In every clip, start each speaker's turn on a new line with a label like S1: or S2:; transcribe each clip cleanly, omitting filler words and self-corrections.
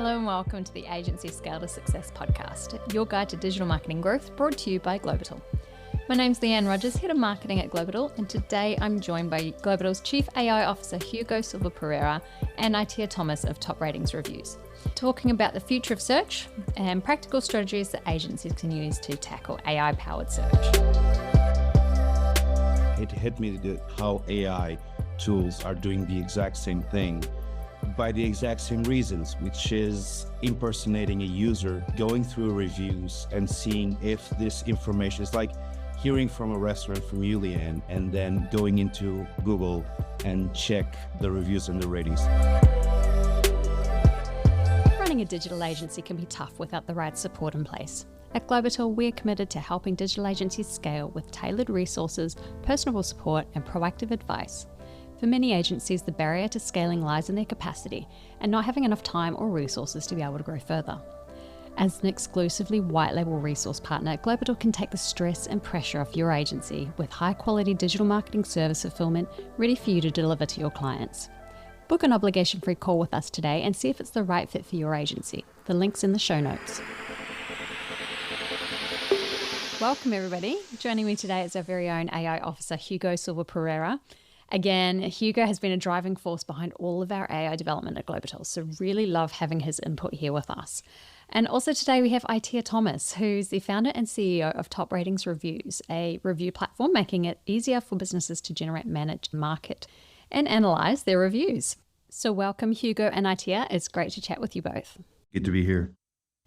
S1: Hello and welcome to the Agency Scale to Success podcast, your guide to digital marketing growth, brought to you by Globital. My name's Leanne Rogers, Head of Marketing at Globital, and today I'm joined by Globital's Chief AI Officer Hugo Silva Pereira and Itiah Thomas of Top Ratings Reviews, talking about the future of search and practical strategies that agencies can use to tackle AI-powered search.
S2: It hit me how AI tools are doing the exact same thing by the exact same reasons, which is impersonating a user, going through reviews and seeing if this information is like hearing from a restaurant from you, Leanne, and then going into Google and check the reviews and the ratings.
S1: Running a digital agency can be tough without the right support in place. At Globital, we're committed to helping digital agencies scale with tailored resources, personable support, and proactive advice. For many agencies, the barrier to scaling lies in their capacity and not having enough time or resources to be able to grow further. As an exclusively white label resource partner, Globital can take the stress and pressure off your agency with high quality digital marketing service fulfillment ready for you to deliver to your clients. Book an obligation-free call with us today and see if it's the right fit for your agency. The link's in the show notes. Welcome everybody. Joining me today is our very own AI officer, Hugo Silva Pereira. Again, Hugo has been a driving force behind all of our AI development at Globital, so really love having his input here with us. And also today we have Itiah Thomas, who's the founder and CEO of Top Ratings Reviews, a review platform making it easier for businesses to generate, manage, market, and analyze their reviews. So welcome, Hugo and Itiah. It's great to chat with you both.
S2: Good to be here.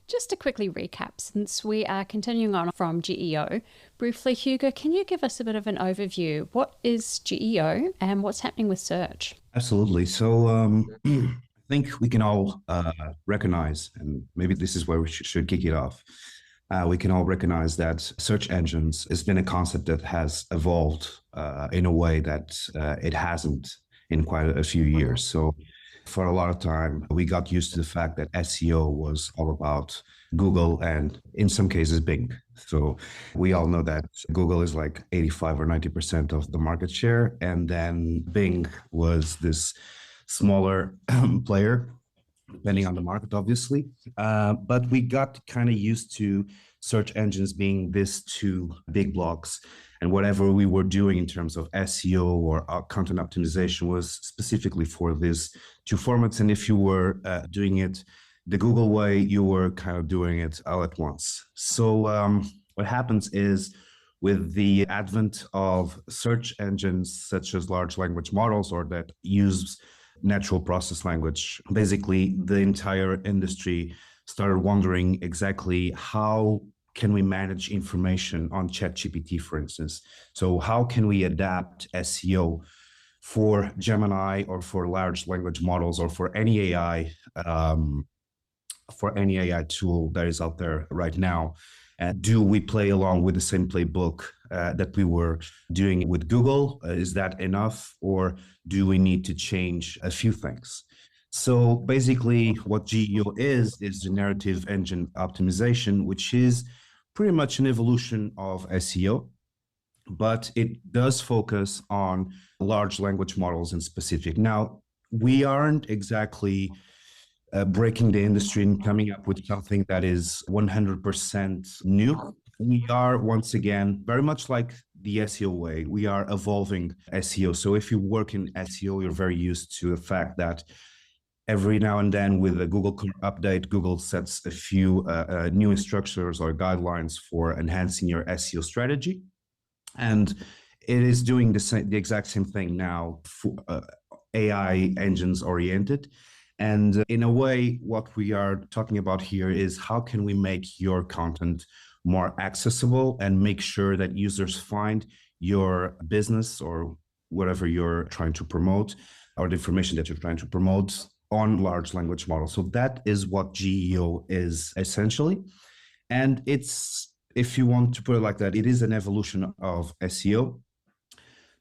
S1: Just to quickly recap, since we are continuing on from GEO, briefly, Hugo, can you give us a bit of an overview? What is GEO and what's happening with search?
S2: Absolutely. So I think we can all recognize, and maybe this is where we should kick it off. We can all recognize that search engines has been a concept that has evolved in a way that it hasn't in quite a few years. So for a lot of time, we got used to the fact that SEO was all about Google and in some cases Bing. So we all know that Google is like 85 or 90% of the market share. And then Bing was this smaller player, depending on the market, obviously. But we got kind of used to search engines being these two big blocks. And whatever we were doing in terms of SEO or content optimization was specifically for these two formats. And if you were doing it the Google way, you were kind of doing it all at once. So what happens is with the advent of search engines such as large language models or that use natural process language, basically the entire industry started wondering exactly how can we manage information on ChatGPT, for instance? So how can we adapt SEO for Gemini or for large language models or for any AI tool that is out there right now? Do we play along with the same playbook that we were doing with Google? Is that enough, or do we need to change a few things? So basically what GEO is Generative Engine Optimisation, which is pretty much an evolution of SEO, but it does focus on large language models in specific. Now, we aren't exactly breaking the industry and coming up with something that is 100% new. We are, once again, very much like the SEO way, we are evolving SEO. So if you work in SEO, you're very used to the fact that every now and then with a Google update, Google sets a few new instructions or guidelines for enhancing your SEO strategy. And it is doing the exact same thing now for AI engines oriented. And in a way, what we are talking about here is how can we make your content more accessible and make sure that users find your business or whatever you're trying to promote or the information that you're trying to promote on large language models. So that is what GEO is essentially. And it's, if you want to put it like that, it is an evolution of SEO.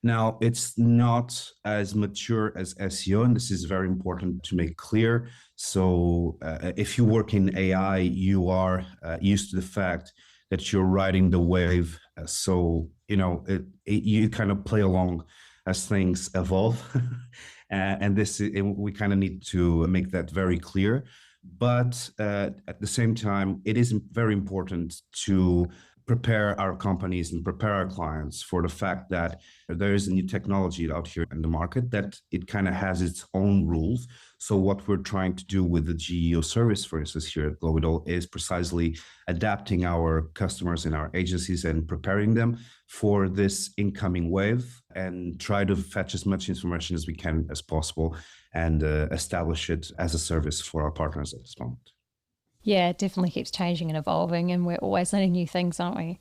S2: Now, it's not as mature as SEO, and this is very important to make clear. So if you work in AI, you are used to the fact that you're riding the wave. So, you kind of play along as things evolve. And we kind of need to make that very clear. But at the same time, it is very important to prepare our companies and prepare our clients for the fact that there is a new technology out here in the market, that it kind of has its own rules. So what we're trying to do with the GEO service, for instance, here at Globital, is precisely adapting our customers and our agencies and preparing them for this incoming wave, and try to fetch as much information as we can as possible, and establish it as a service for our partners at this moment.
S1: Yeah, it definitely keeps changing and evolving, and we're always learning new things, aren't we?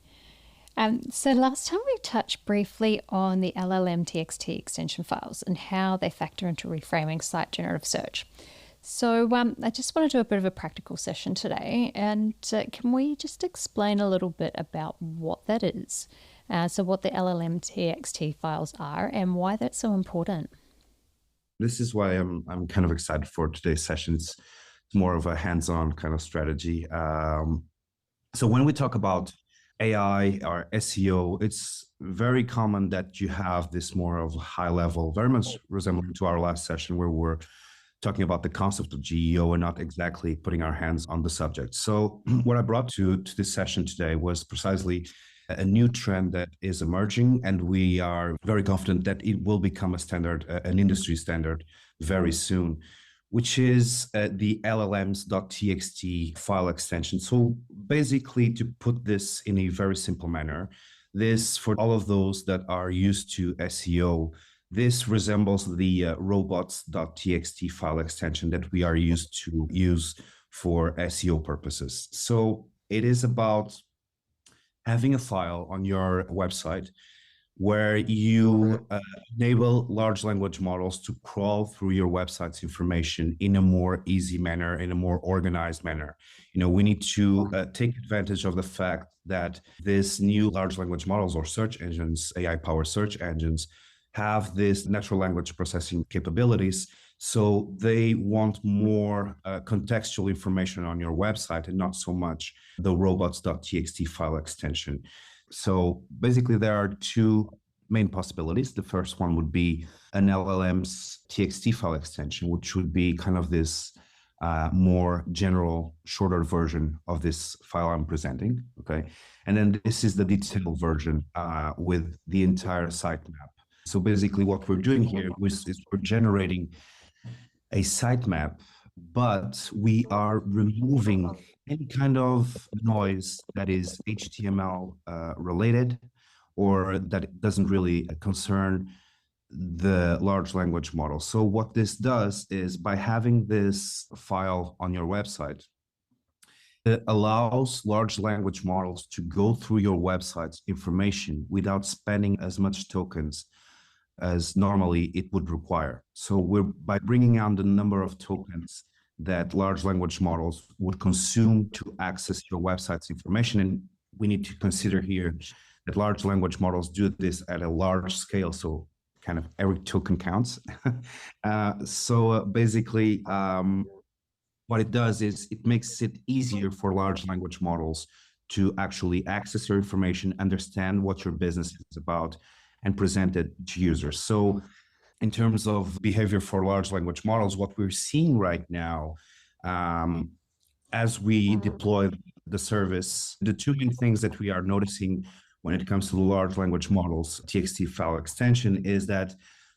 S1: So last time we touched briefly on the LLM TXT extension files and how they factor into reframing site generative search. So I just want to do a bit of a practical session today, and can we just explain a little bit about what that is? So what the LLM TXT files are and why that's so important.
S2: This is why I'm kind of excited for today's session. It's more of a hands-on kind of strategy. So when we talk about AI or SEO, it's very common that you have this more of a high level, very much resembling to our last session where we're talking about the concept of GEO and not exactly putting our hands on the subject. So what I brought to this session today was precisely a new trend that is emerging, and we are very confident that it will become a standard, an industry standard very soon, which is the LLMs.txt file extension. So basically, to put this in a very simple manner, this, for all of those that are used to SEO, this resembles the robots.txt file extension that we are used to use for SEO purposes. So it is about having a file on your website where you enable large language models to crawl through your website's information in a more easy manner, in a more organized manner. We need to take advantage of the fact that these new large language models or search engines, AI-powered search engines, have this natural language processing capabilities. So they want more contextual information on your website and not so much the robots.txt file extension. So basically, there are two main possibilities. The first one would be an LLM's TXT file extension, which would be kind of this more general, shorter version of this file I'm presenting. Okay, and then this is the detailed version with the entire sitemap. So basically, what we're doing here is we're generating a sitemap, but we are removing any kind of noise that is HTML related, or that doesn't really concern the large language model. So what this does is, by having this file on your website, it allows large language models to go through your website's information without spending as much tokens as normally it would require. So by bringing down the number of tokens that large language models would consume to access your website's information, and we need to consider here that large language models do this at a large scale, so kind of every token counts. So basically, what it does is it makes it easier for large language models to actually access your information, understand what your business is about, and present it to users. So in terms of behavior for large language models, what we're seeing right now, as we deploy the service, the two main things that we are noticing when it comes to the large language models TXT file extension is that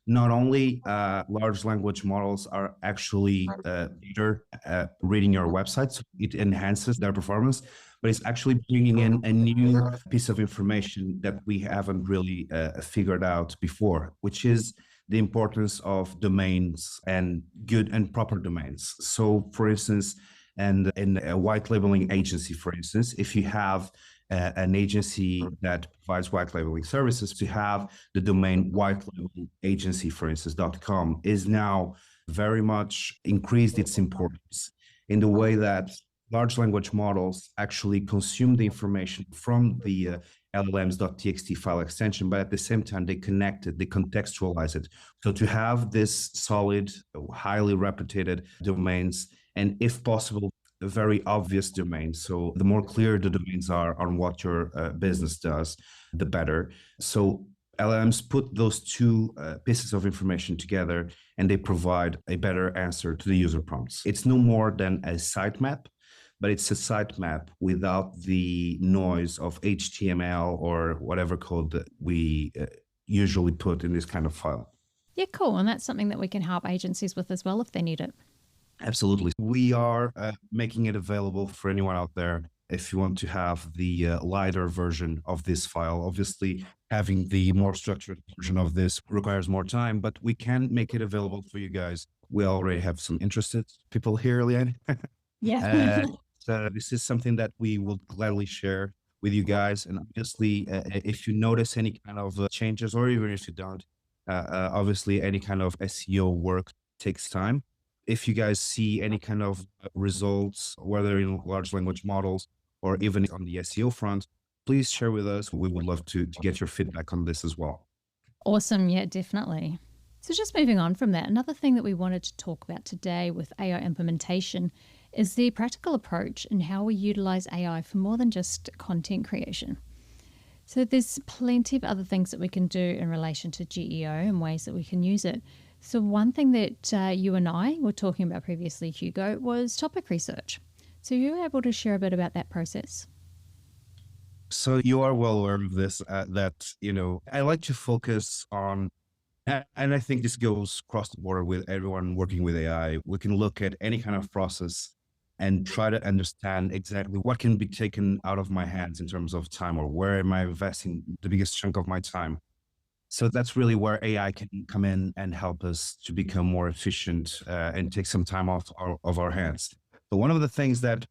S2: not only large language models are actually better at reading your website, so it enhances their performance, but it's actually bringing in a new piece of information that we haven't really figured out before, which is the importance of domains and good and proper domains. So for instance, and in a white labeling agency, for instance, if you have an agency that provides white labeling services, to have the domain white labeling agency, for instance, .com, is now very much increased its importance in the way that large language models actually consume the information from the LLMs.txt file extension, but at the same time, they connect it, they contextualize it. So to have this solid, highly reputed domains, and if possible, a very obvious domain. So the more clear the domains are on what your business does, the better. So LLMs put those two pieces of information together and they provide a better answer to the user prompts. It's no more than a sitemap, but it's a sitemap without the noise of HTML or whatever code that we usually put in this kind of file.
S1: Yeah, cool. And that's something that we can help agencies with as well if they need it.
S2: Absolutely. We are making it available for anyone out there if you want to have the lighter version of this file. Obviously, having the more structured version of this requires more time, but we can make it available for you guys. We already have some interested people here, Leanne.
S1: Yeah.
S2: So this is something that we will gladly share with you guys. And obviously, if you notice any kind of changes, or even if you don't, obviously any kind of SEO work takes time. If you guys see any kind of results, whether in large language models or even on the SEO front, please share with us. We would love to get your feedback on this as well.
S1: Awesome. Yeah, definitely. So just moving on from that, another thing that we wanted to talk about today with AI implementation is the practical approach and how we utilize AI for more than just content creation. So there's plenty of other things that we can do in relation to GEO and ways that we can use it. So one thing that you and I were talking about previously, Hugo, was topic research. So you were able to share a bit about that process.
S2: So you are well aware of this, that, I like to focus on, and I think this goes across the board with everyone working with AI. We can look at any kind of process and try to understand exactly what can be taken out of my hands in terms of time, or where am I investing the biggest chunk of my time. So that's really where AI can come in and help us to become more efficient and take some time off of our hands. But one of the things that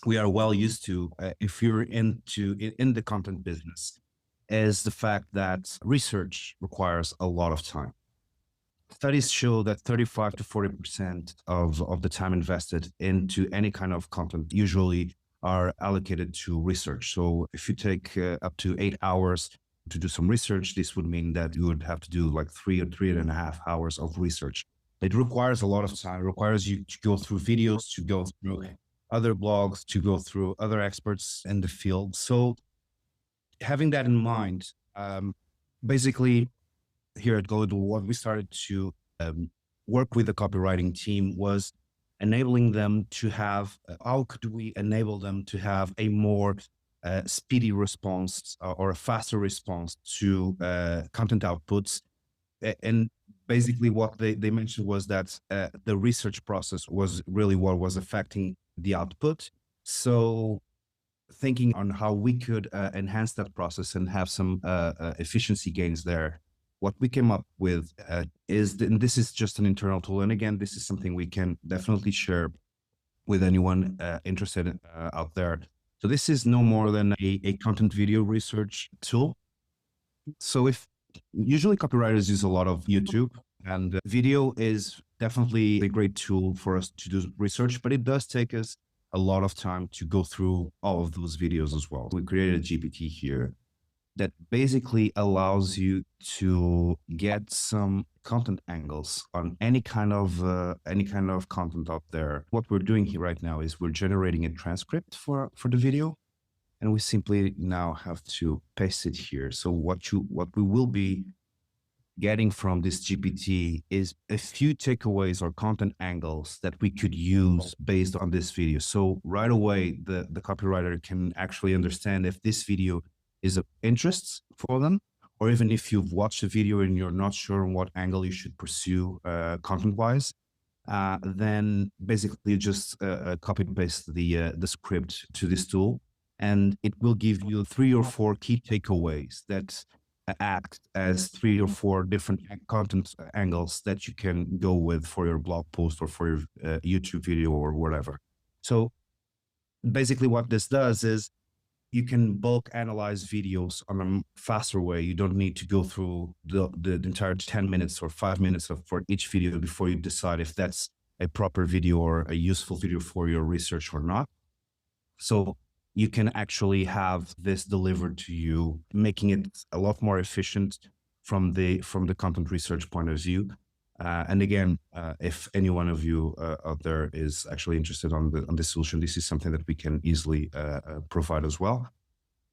S2: we are well used to, if you're in the content business, is the fact that research requires a lot of time. Studies show that 35 to 40% of the time invested into any kind of content usually are allocated to research. So if you take up to 8 hours to do some research, this would mean that you would have to do like 3 or 3.5 hours of research. It requires a lot of time. It requires you to go through videos, to go through other blogs, to go through other experts in the field. So having that in mind, basically here at Globital, what we started to work with the copywriting team was enabling them to have, how could we enable them to have a more speedy response or a faster response to content outputs. And basically what they mentioned was that the research process was really what was affecting the output. So thinking on how we could enhance that process and have some efficiency gains there, what we came up with is, and this is just an internal tool. And again, this is something we can definitely share with anyone interested out there. So this is no more than a content video research tool. So if usually copywriters use a lot of YouTube, and video is definitely a great tool for us to do research, but it does take us a lot of time to go through all of those videos as well. We created a GPT here that basically allows you to get some content angles on any kind of content out there. What we're doing here right now is we're generating a transcript for the video, and we simply now have to paste it here. So what we will be getting from this GPT is a few takeaways or content angles that we could use based on this video. So right away, the copywriter can actually understand if this video is of interest for them, or even if you've watched a video and you're not sure on what angle you should pursue content-wise, then basically just copy and paste the script to this tool, and it will give you 3 or 4 key takeaways that act as 3 or 4 different content angles that you can go with for your blog post or for your YouTube video or whatever. So basically what this does is you can bulk analyze videos on a faster way. You don't need to go through the entire 10 minutes or 5 minutes for each video before you decide if that's a proper video or a useful video for your research or not. So you can actually have this delivered to you, making it a lot more efficient from the content research point of view. And again, if any one of you out there is actually interested on this solution, this is something that we can easily provide as well.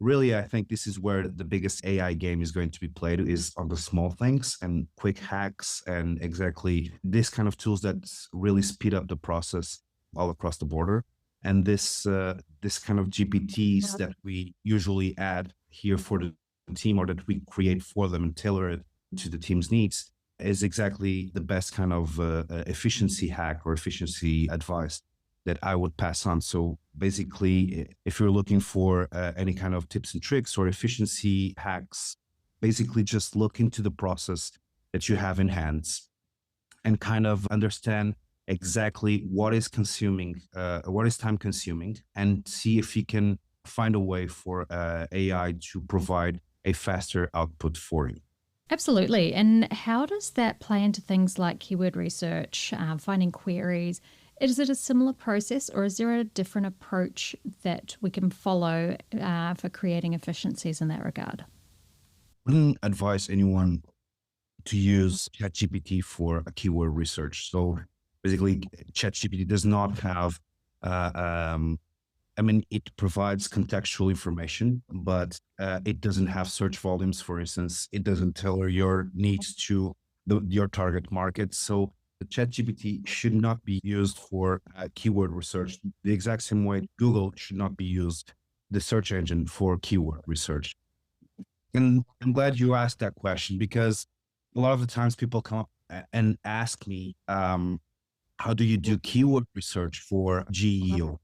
S2: really, I think this is where the biggest AI game is going to be played, is on the small things and quick hacks and exactly this kind of tools that really speed up the process all across the border. And this kind of GPTs that we usually add here for the team, or that we create for them and tailor it to the team's needs, is exactly the best kind of efficiency hack or efficiency advice that I would pass on. So basically, if you're looking for any kind of tips and tricks or efficiency hacks, basically just look into the process that you have in hands and kind of understand exactly what is time consuming, and see if you can find a way for AI to provide a faster output for you.
S1: Absolutely. And how does that play into things like keyword research, finding queries? Is it a similar process, or is there a different approach that we can follow for creating efficiencies in that regard?
S2: I wouldn't advise anyone to use ChatGPT for a keyword research. So basically, ChatGPT does not have, it provides contextual information, but it doesn't have search volumes, for instance. It doesn't tailor your needs to your target market. So the ChatGPT should not be used for keyword research the exact same way Google should not be used, the search engine, for keyword research. And I'm glad you asked that question, because a lot of the times people come up and ask me, how do you do keyword research for GEO,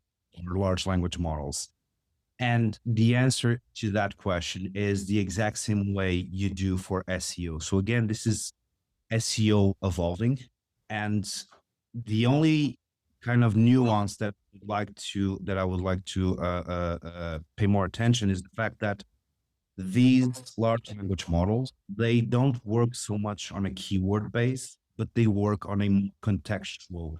S2: or large language models? And the answer to that question is the exact same way you do for SEO. So again, this is SEO evolving. And the only kind of nuance that I would like to pay more attention is the fact that these large language models, they don't work so much on a keyword base, but they work on a contextual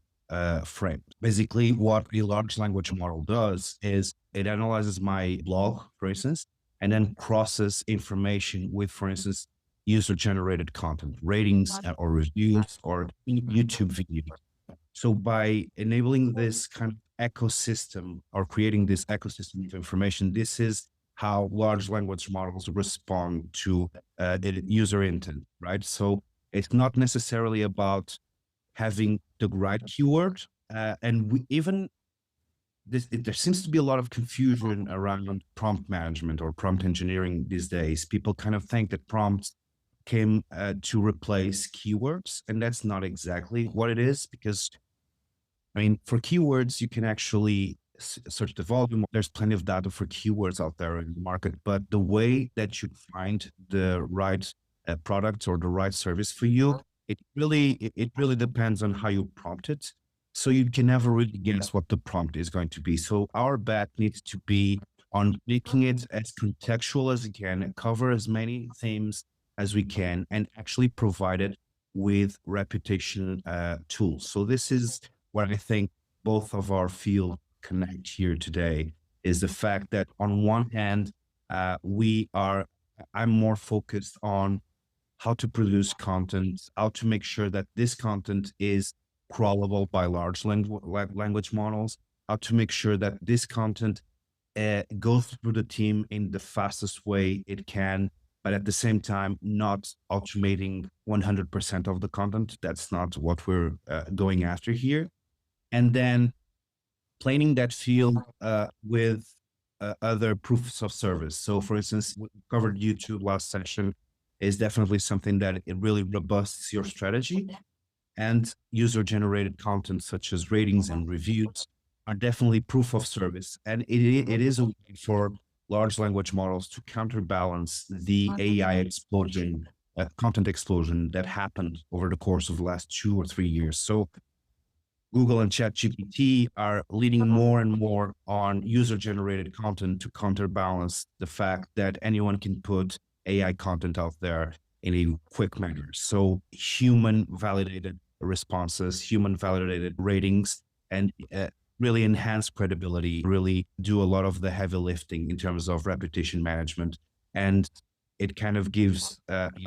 S2: frame. Basically, what a large language model does is it analyzes my blog, for instance, and then crosses information with, for instance, user-generated content, ratings or reviews or YouTube videos. So by enabling this kind of ecosystem, or creating this ecosystem of information, this is how large language models respond to the user intent, right? So it's not necessarily about having the right keyword. There seems to be a lot of confusion around prompt management or prompt engineering these days. People kind of think that prompts came to replace keywords, and that's not exactly what it is, because for keywords, you can actually search the volume. There's plenty of data for keywords out there in the market, but the way that you find the right product or the right service for you, it really depends on how you prompt it. So you can never really guess what the prompt is going to be. So our bet needs to be on making it as contextual as we can, and cover as many themes as we can, and actually provide it with reputation tools. So this is what I think both of our field connect here today, is the fact that on one hand, I'm more focused on how to produce content, how to make sure that this content is crawlable by large language models, how to make sure that this content goes through the team in the fastest way it can, but at the same time, not automating 100% of the content. That's not what we're going after here. And then planing that field with other proofs of service. So for instance, we covered YouTube last session, is definitely something that it really robusts your strategy. And user-generated content such as ratings and reviews are definitely proof of service. And it is a way for large language models to counterbalance the AI explosion, content explosion that happened over the course of the last 2 or 3 years. So Google and ChatGPT are leaning more and more on user-generated content to counterbalance the fact that anyone can put AI content out there in a quick manner. So human-validated responses, human-validated ratings, and really enhance credibility, really do a lot of the heavy lifting in terms of reputation management. And it kind of gives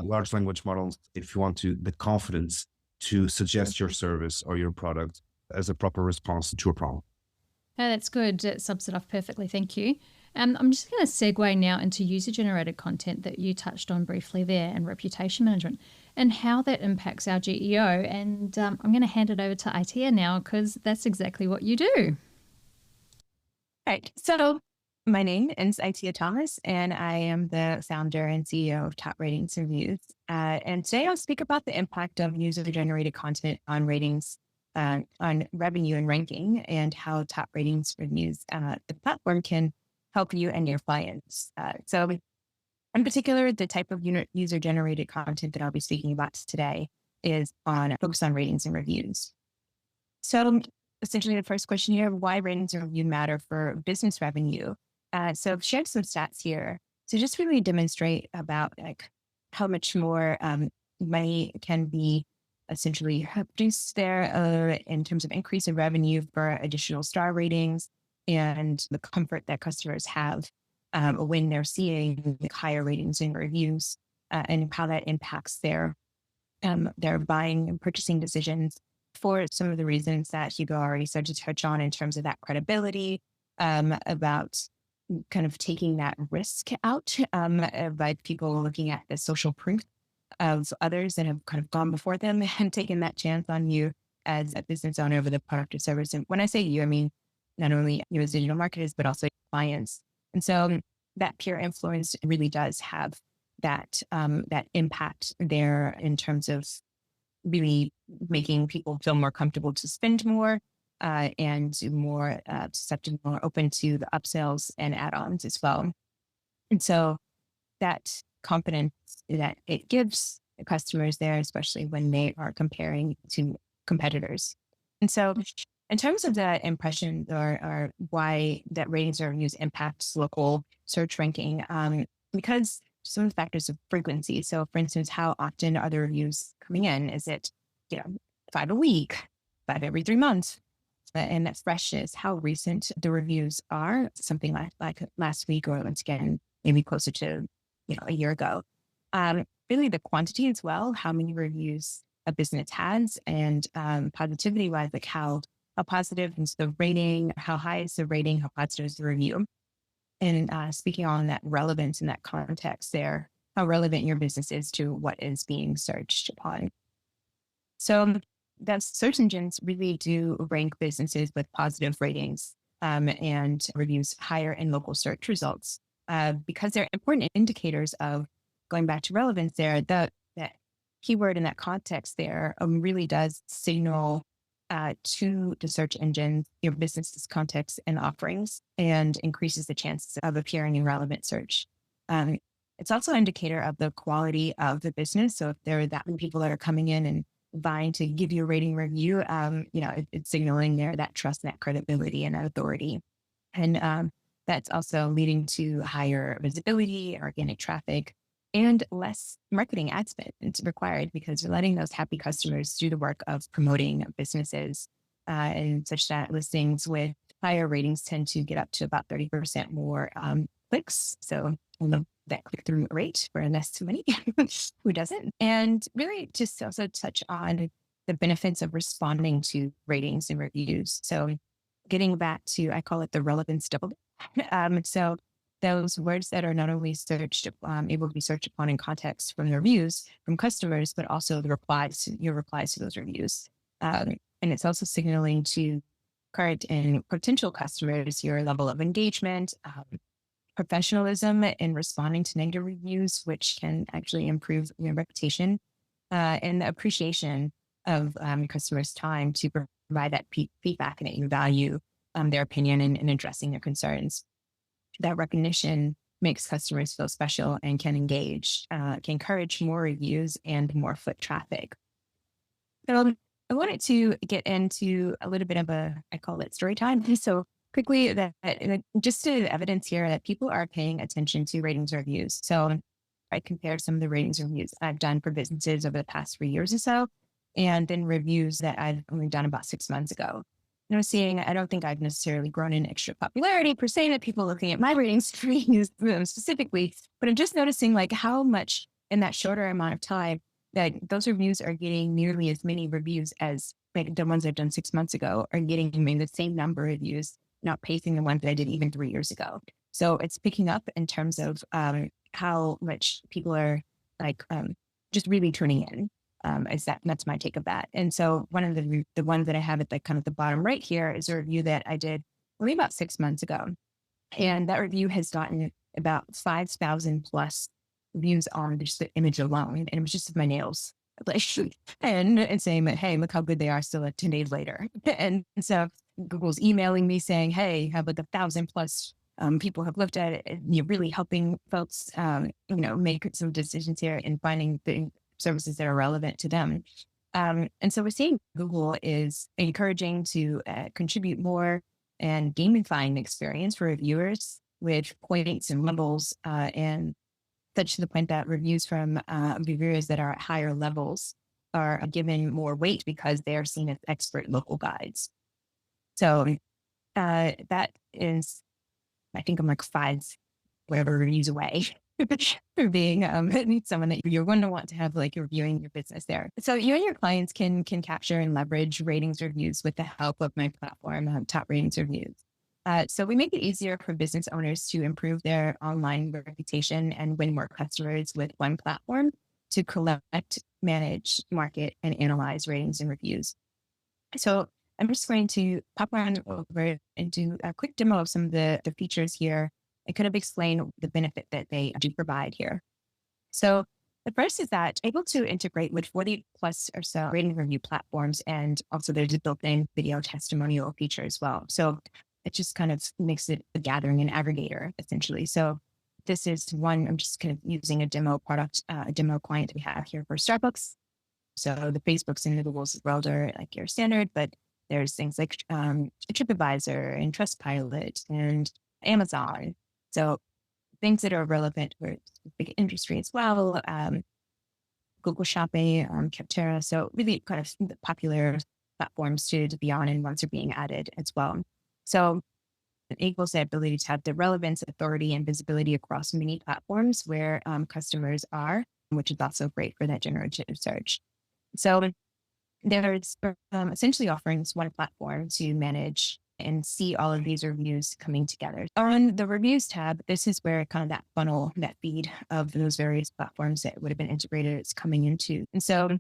S2: large language models, if you want to, the confidence to suggest your service or your product as a proper response to a problem.
S1: Oh, that's good. It subs it off perfectly. Thank you. And I'm just going to segue now into user-generated content that you touched on briefly there, and reputation management, and how that impacts our GEO. And I'm going to hand it over to Itiah now, because that's exactly what you do.
S3: Right. So my name is Itiah Thomas, and I am the founder and CEO of Top Ratings Reviews. And today I'll speak about the impact of user-generated content on ratings, on revenue and ranking, and how Top Ratings Reviews, the platform, can help you and your clients. So in particular, the type of user-generated content that I'll be speaking about today is focused on ratings and reviews. So essentially the first question here, why ratings and review matter for business revenue. So I've shared some stats here to just really demonstrate about how much more money can be essentially produced there in terms of increase in revenue for additional star ratings and the comfort that customers have when they're seeing higher ratings and reviews, and how that impacts their buying and purchasing decisions for some of the reasons that Hugo already started to touch on in terms of that credibility, about kind of taking that risk out by people looking at the social proof of others that have kind of gone before them and taken that chance on you as a business owner of the product or service. And when I say you, I mean not only you as digital marketers, but also clients. And so that peer influence really does have that impact there in terms of really making people feel more comfortable to spend more and more susceptible, more open to the upsells and add-ons as well. And so that confidence that it gives the customers there, especially when they are comparing to competitors. And so in terms of the impressions or why that ratings or reviews impacts local search ranking, because some of the factors of frequency. So for instance, how often are the reviews coming in? Is it, 5 a week, 5 every 3 months? And that freshness, how recent the reviews are, something like last week, or once again, maybe closer to, a year ago. Really the quantity as well, how many reviews a business has, and positivity wise, like how positive is the rating, how high is the rating, how positive is the review. And speaking on that relevance in that context there, how relevant your business is to what is being searched upon. So that search engines really do rank businesses with positive ratings and reviews higher in local search results because they're important indicators of, going back to relevance there, that keyword in that context there really does signal to the search engine your business's context and offerings, and increases the chances of appearing in relevant search. It's also an indicator of the quality of the business. So if there are that many people that are coming in and vying to give you a rating review, it's signaling there that trust, that credibility, and that authority. And that's also leading to higher visibility, organic traffic, and less marketing ad spend is required, because you're letting those happy customers do the work of promoting businesses, and such that listings with higher ratings tend to get up to about 30% more clicks. So I love that click-through rate for less too many. Who doesn't? And really just also touch on the benefits of responding to ratings and reviews. So getting back to, I call it the relevance double. So those words that are not only able to be searched upon in context from the reviews from customers, but also your replies to those reviews. And it's also signaling to current and potential customers your level of engagement, professionalism in responding to negative reviews, which can actually improve your reputation, and the appreciation of customers' time to provide that feedback, and that you value their opinion in addressing their concerns. That recognition makes customers feel special and can encourage more reviews and more foot traffic. So I wanted to get into a little bit of I call it story time. So quickly, that just to evidence here that people are paying attention to ratings reviews. So I compared some of the ratings reviews I've done for businesses over the past 3 years or so, and then reviews that I've only done about 6 months ago. And I'm seeing, I don't think I've necessarily grown in extra popularity per se, that people looking at my ratings reviews specifically, but I'm just noticing like how much in that shorter amount of time that those reviews are getting nearly as many reviews as like the ones I've done 6 months ago are getting maybe the same number of reviews, not pacing the ones that I did even 3 years ago. So it's picking up in terms of how much people are like just really tuning in. That's my take of that. And so one of the ones that I have at the kind of the bottom right here is a review that I did only about 6 months ago. And that review has gotten about 5,000 plus views on just the image alone. And it was just of my nails. Like, and saying that, hey, look how good they are still at 10 days later. And so Google's emailing me saying, hey, have like 1,000 plus people have looked at it. And you're really helping folks, make some decisions here and finding the services that are relevant to them. And so we're seeing Google is encouraging to contribute more and gamifying the experience for reviewers with points and levels, and such to the point that reviews from reviewers that are at higher levels are given more weight because they are seen as expert local guides. So that is, I think I'm like 5 whatever reviews away for being someone that you're going to want to have like reviewing your business there. So you and your clients can capture and leverage ratings reviews with the help of my platform, Top Ratings Reviews. So we make it easier for business owners to improve their online reputation and win more customers with one platform to collect, manage, market, and analyze ratings and reviews. So I'm just going to pop on over and do a quick demo of some of the features here and kind of explain the benefit that they do provide here. So the first is that able to integrate with 40 plus or so rating review platforms, and also there's a built-in video testimonial feature as well. So it just kind of makes it a gathering and aggregator, essentially. So this is one, I'm just kind of using a demo product, a demo client that we have here for Starbucks. So the Facebooks and the Googles as well are like your standard, but there's things like TripAdvisor and Trustpilot and Amazon. So things that are relevant for big industry as well, Google Shopping, Capterra. So really kind of popular platforms to be on, and ones are being added as well. So it equals the ability to have the relevance, authority, and visibility across many platforms where customers are, which is also great for that generative search. So there's essentially offering this one platform to manage and see all of these reviews coming together. On the reviews tab, this is where kind of that funnel, that feed of those various platforms that would have been integrated is coming into. And so,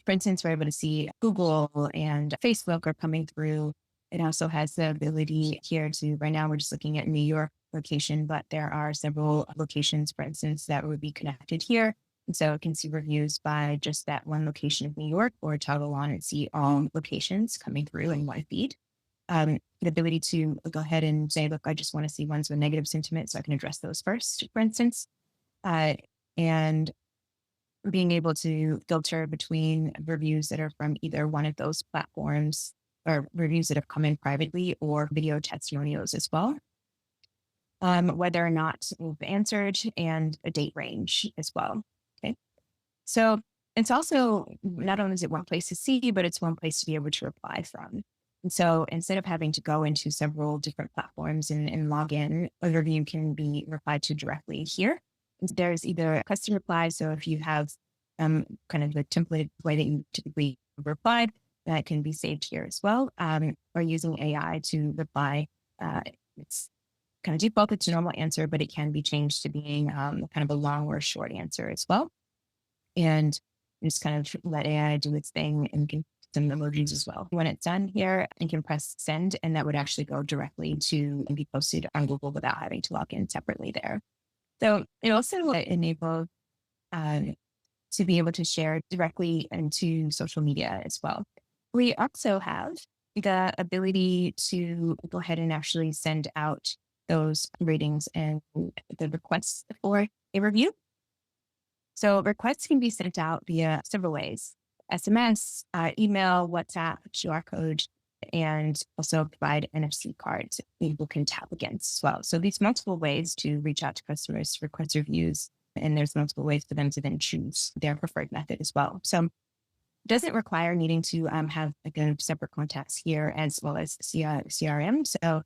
S3: for instance, we're able to see Google and Facebook are coming through. It also has the ability here to, right now we're just looking at New York location, but there are several locations, for instance, that would be connected here. And so it can see reviews by just that one location of New York, or toggle on and see all locations coming through in one feed. The ability to go ahead and say, look, I just want to see ones with negative sentiment, so I can address those first, for instance. And being able to filter between reviews that are from either one of those platforms, or reviews that have come in privately, or video testimonials as well. Whether or not we've answered, and a date range as well. Okay. So it's also, not only is it one place to see, but it's one place to be able to reply from. And so instead of having to go into several different platforms and log in, a review can be replied to directly here. There's either a custom reply. So if you have kind of the templated way that you typically reply, that can be saved here as well, or using AI to reply. It's kind of defaulted to normal answer, but it can be changed to being kind of a long or short answer as well. And just kind of let AI do its thing, and can some emojis as well. When it's done here, you can press send, and that would actually go directly to and be posted on Google without having to log in separately there. So it also enables to be able to share directly into social media as well. We also have the ability to go ahead and actually send out those ratings and the requests for a review. So requests can be sent out via several ways: SMS, email, WhatsApp, QR code, and also provide NFC cards that people can tap against as well. So these multiple ways to reach out to customers to request reviews, and there's multiple ways for them to then choose their preferred method as well. So it doesn't require needing to have like a separate contacts here as well as CRM. So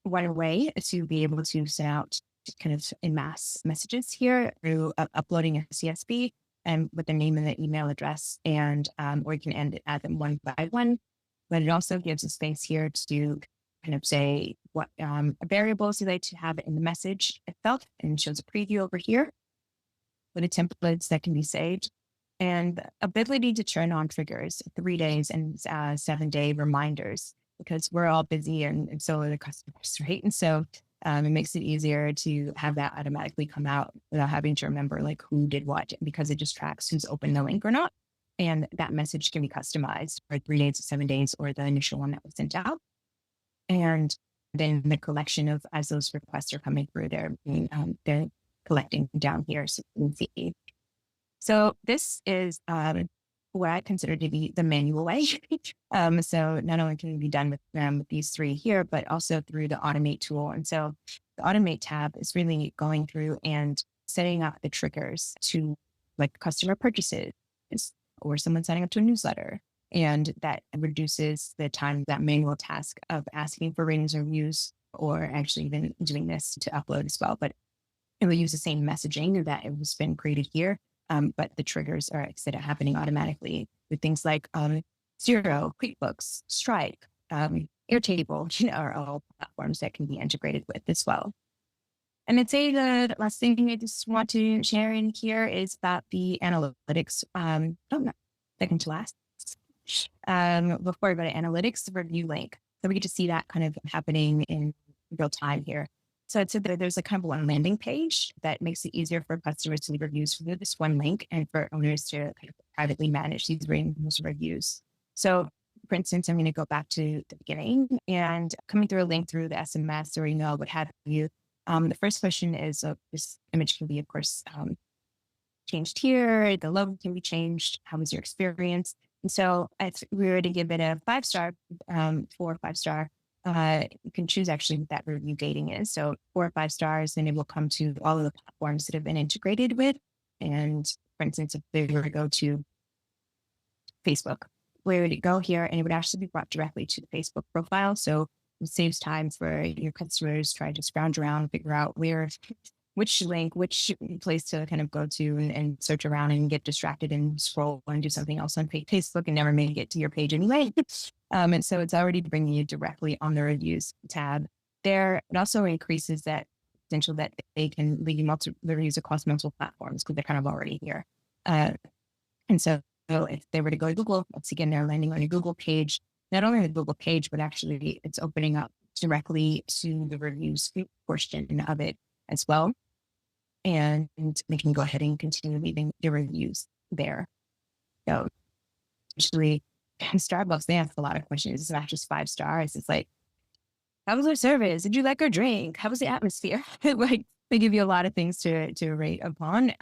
S3: one way to be able to send out kind of in mass messages here through uploading a CSV and with the name and the email address, and or you can add them one by one. But it also gives a space here to kind of say what variables you like to have in the message itself, and it shows a preview over here with the templates that can be saved, and the ability to turn on triggers, 3 days and 7-day reminders, because we're all busy and so are the customers, right? And so it makes it easier to have that automatically come out without having to remember like who did what, because it just tracks who's opened the link or not. And that message can be customized for 3 days or 7 days or the initial one that was sent out. And then the collection of, as those requests are coming through, they're collecting down here, so you can see. So this is what I consider to be the manual way. So not only can it be done with these 3 here, but also through the automate tool. And so the automate tab is really going through and setting up the triggers to like customer purchases or someone signing up to a newsletter. And that reduces the time, that manual task of asking for ratings or reviews, or actually even doing this to upload as well. But it will use the same messaging that it was been created here. But the triggers are instead of happening automatically with things like Xero, QuickBooks, Stripe, Airtable, are all platforms that can be integrated with as well. And I'd say the last thing I just want to share in here is about the analytics. Second to last. Before I go to analytics, the review link. So we get to see that kind of happening in real time here. So I'd say that there's a kind of one landing page that makes it easier for customers to leave reviews through this one link, and for owners to kind of privately manage these ratings reviews. So for instance, I'm going to go back to the beginning and coming through a link through the SMS or email, what have you. The first question is, this image can be, of course, changed here. The logo can be changed. How was your experience? And so if we were to give it a 5-star, 4 or 5-star, you can choose actually what that review gating is. So 4 or 5 stars, then it will come to all of the platforms that have been integrated with. And for instance, if they were to go to Facebook, where would it go here? And it would actually be brought directly to the Facebook profile. So it saves time for your customers trying to scrounge around, figure out which link, which place to kind of go to and search around and get distracted and scroll and do something else on Facebook and never make it to your page anyway. And so it's already bringing you directly on the reviews tab there. It also increases that potential that they can leave multiple reviews across multiple platforms because they're kind of already here. And so if they were to go to Google, once again, they're landing on a Google page, not only the Google page, but actually it's opening up directly to the reviews portion of it as well. And they can go ahead and continue leaving their reviews there. So actually, Starbucks, they ask a lot of questions. It's not just 5 stars. It's like, how was our service? Did you like our drink? How was the atmosphere? Like, they give you a lot of things to rate upon.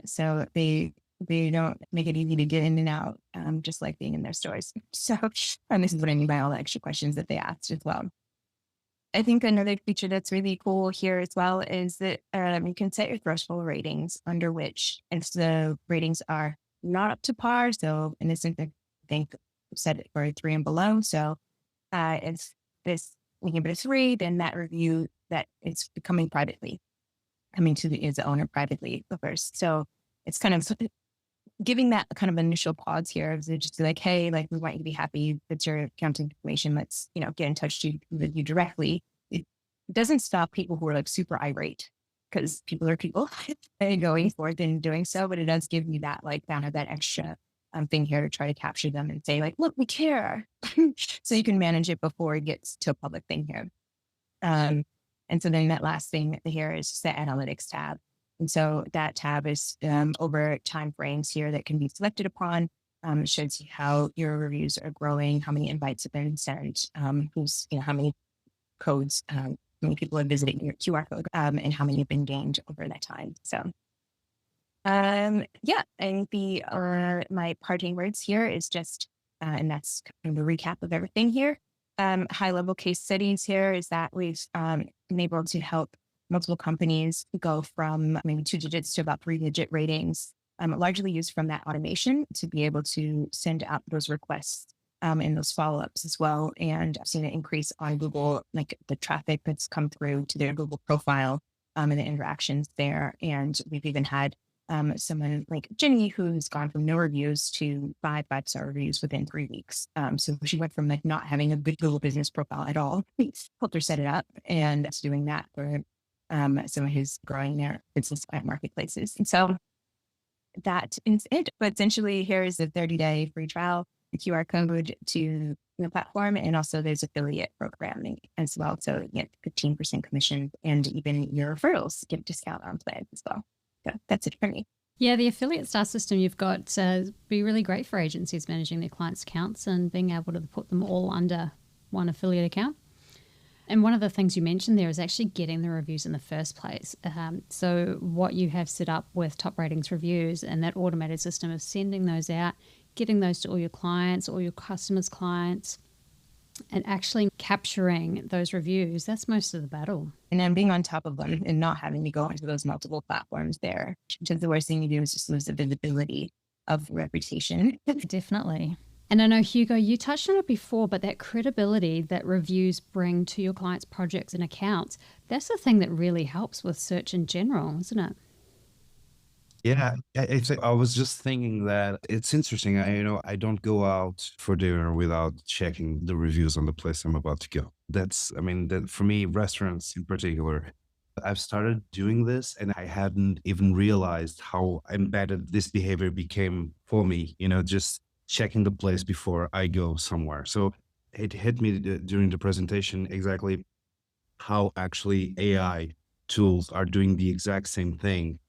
S3: So they don't make it easy to get in and out, just like being in their stores. So, and this is what I mean by all the extra questions that they asked as well. I think another feature that's really cool here as well is that you can set your threshold ratings under which, if the ratings are not up to par, so in this instance, I think set it for 3 and below. So if we give it a 3, then that review that it's coming privately, coming to the owner privately first. So it's kind of giving that kind of initial pause here of just like, hey, like, we want you to be happy. That's your accounting information. Let's, get in touch with you directly. It doesn't stop people who are like super irate, because people are people and going forth and doing so, but it does give you that like kind of that extra thing here to try to capture them and say like, look, we care. So you can manage it before it gets to a public thing here. And so then that last thing here is just the analytics tab. And so that tab is over time frames here that can be selected upon. It shows you how your reviews are growing, how many invites have been sent, how many codes, how many people are visiting your QR code, and how many have been gained over that time. So, and my parting words here is just, and that's kind of a recap of everything here. High level case studies here is that we've been able to help multiple companies go from maybe 2 digits to about 3-digit ratings, largely used from that automation to be able to send out those requests and those follow-ups as well. And I've seen an increase on Google, like the traffic that's come through to their Google profile and the interactions there. And we've even had someone like Jenny, who's gone from no reviews to 5-star reviews within 3 weeks. So she went from like not having a good Google business profile at all. We helped her set it up, and it's doing that for someone who's growing their business at marketplaces. And so that is it. But essentially, here is a 30-day free trial, the QR code to the platform, and also there's affiliate programming as well. So you get 15% commission, and even your referrals get a discount on plans as well. So that's it for me.
S1: Yeah, the affiliate star system you've got be really great for agencies managing their clients' accounts and being able to put them all under one affiliate account. And one of the things you mentioned there is actually getting the reviews in the first place. So what you have set up with Top Ratings Reviews and that automated system of sending those out, getting those to all your clients, all your customers' clients, and actually capturing those reviews, that's most of the battle.
S3: And then being on top of them and not having to go into those multiple platforms there. Because the worst thing you do is just lose the visibility of reputation.
S1: Definitely. And I know, Hugo, you touched on it before, but that credibility that reviews bring to your clients' projects and accounts, that's the thing that really helps with search in general, isn't it?
S2: Yeah, I was just thinking that it's interesting. I don't go out for dinner without checking the reviews on the place I'm about to go. That for me, restaurants in particular, I've started doing this and I hadn't even realized how embedded this behavior became for me, just checking the place before I go somewhere. So it hit me during the presentation exactly how actually AI tools are doing the exact same thing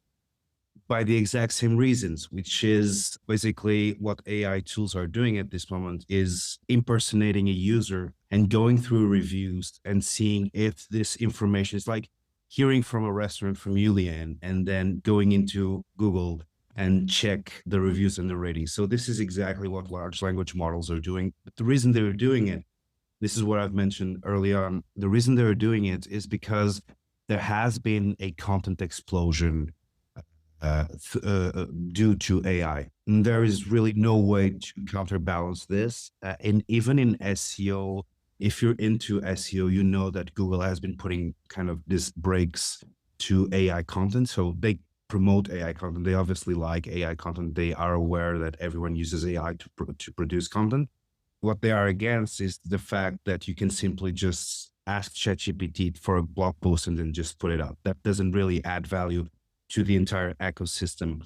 S2: by the exact same reasons, which is basically what AI tools are doing at this moment is impersonating a user and going through reviews and seeing if this information is like hearing from a restaurant from you, Leanne, and then going into Google and check the reviews and the ratings. So this is exactly what large language models are doing. But the reason they're doing it, this is what I've mentioned early on. The reason they're doing it is because there has been a content explosion due to AI. And there is really no way to counterbalance this. And even in SEO, if you're into SEO, you know that Google has been putting kind of these breaks to AI content. So they promote AI content. They obviously like AI content. They are aware that everyone uses AI to produce content. What they are against is the fact that you can simply just ask ChatGPT for a blog post and then just put it up. That doesn't really add value to the entire ecosystem.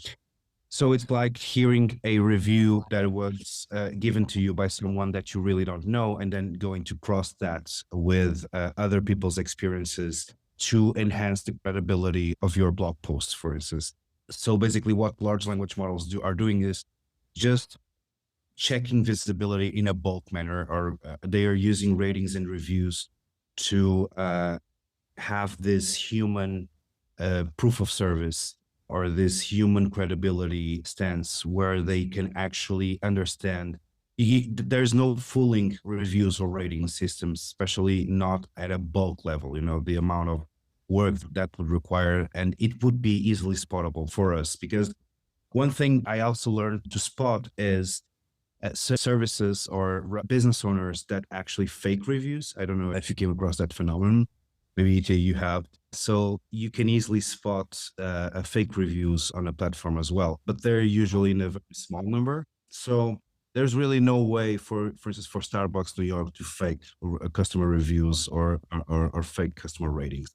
S2: So it's like hearing a review that was given to you by someone that you really don't know, and then going to cross that with other people's experiences to enhance the credibility of your blog posts, for instance. So basically what large language models are doing is just checking visibility in a bulk manner, or they are using ratings and reviews to have this human proof of service or this human credibility stance where they can actually understand. There's no fooling reviews or rating systems, especially not at a bulk level, the amount of work that would require, and it would be easily spottable for us. Because one thing I also learned to spot is services or business owners that actually fake reviews. I don't know if you came across that phenomenon. Maybe Itiah, you have. So you can easily spot fake reviews on a platform as well, but they're usually in a very small number. So there's really no way, for instance, for Starbucks New York to fake customer reviews or fake customer ratings.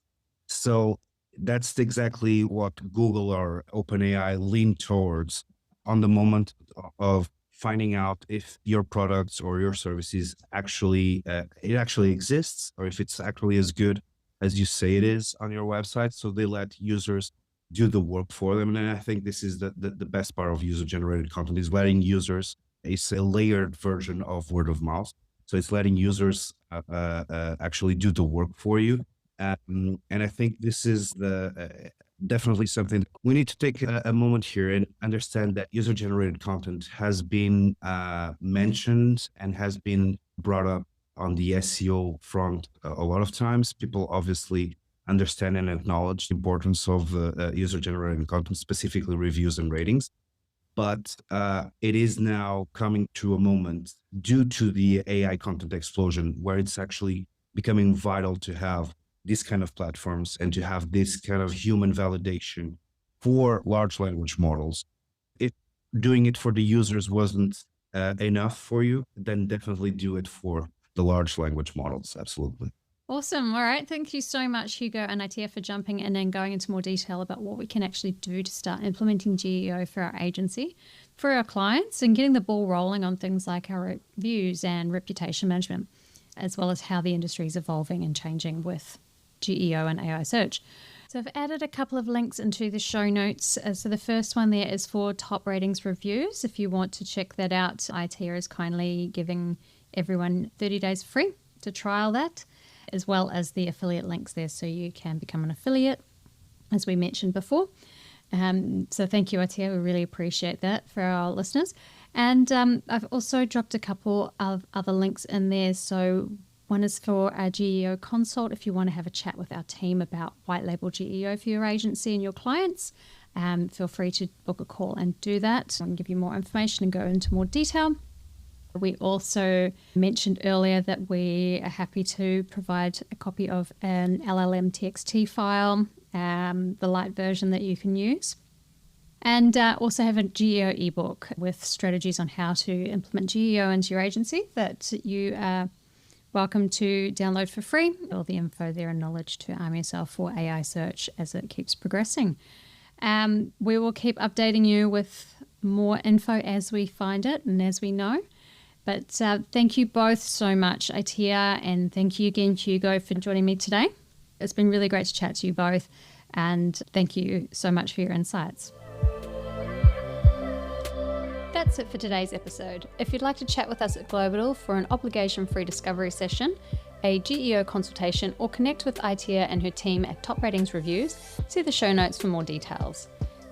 S2: So that's exactly what Google or OpenAI lean towards on the moment of finding out if your products or your services actually exists, or if it's actually as good as you say it is on your website. So they let users do the work for them. And I think this is the best part of user-generated content, is letting users, it's a layered version of word of mouth. So it's letting users actually do the work for you. And I think this is definitely something we need to take a moment here and understand that user-generated content has been mentioned and has been brought up on the SEO front a lot of times. People obviously understand and acknowledge the importance of user-generated content, specifically reviews and ratings. But it is now coming to a moment due to the AI content explosion where it's actually becoming vital to have these kind of platforms and to have this kind of human validation for large language models. If doing it for the users wasn't enough for you, then definitely do it for the large language models. Absolutely.
S1: Awesome. All right. Thank you so much, Hugo and Itiah, for jumping in and going into more detail about what we can actually do to start implementing GEO for our agency, for our clients, and getting the ball rolling on things like our reviews and reputation management, as well as how the industry is evolving and changing with GEO and AI search. So I've added a couple of links into the show notes. So the first one there is for top ratings reviews. If you want to check that out, Itiah is kindly giving everyone 30 days free to trial that, as well as the affiliate links there, so you can become an affiliate, as we mentioned before. So thank you, Itiah. We really appreciate that for our listeners. And I've also dropped a couple of other links in there. So one is for our GEO consult. If you want to have a chat with our team about white label GEO for your agency and your clients, feel free to book a call and do that. I'll give you more information and go into more detail. We also mentioned earlier that we are happy to provide a copy of an LLM TXT file, the light version that you can use, and also have a GEO ebook with strategies on how to implement GEO into your agency that you are welcome to download for free. All the info there and knowledge to arm yourself for AI search as it keeps progressing. We will keep updating you with more info as we find it and as we know. But thank you both so much, Itiah, and thank you again, Hugo, for joining me today. It's been really great to chat to you both, and thank you so much for your insights. That's it for today's episode. If you'd like to chat with us at Globital for an obligation-free discovery session, a GEO consultation, or connect with Itiah and her team at Top Ratings Reviews, see the show notes for more details.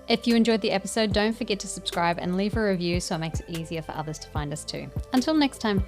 S1: If you enjoyed the episode, don't forget to subscribe and leave a review so it makes it easier for others to find us too. Until next time.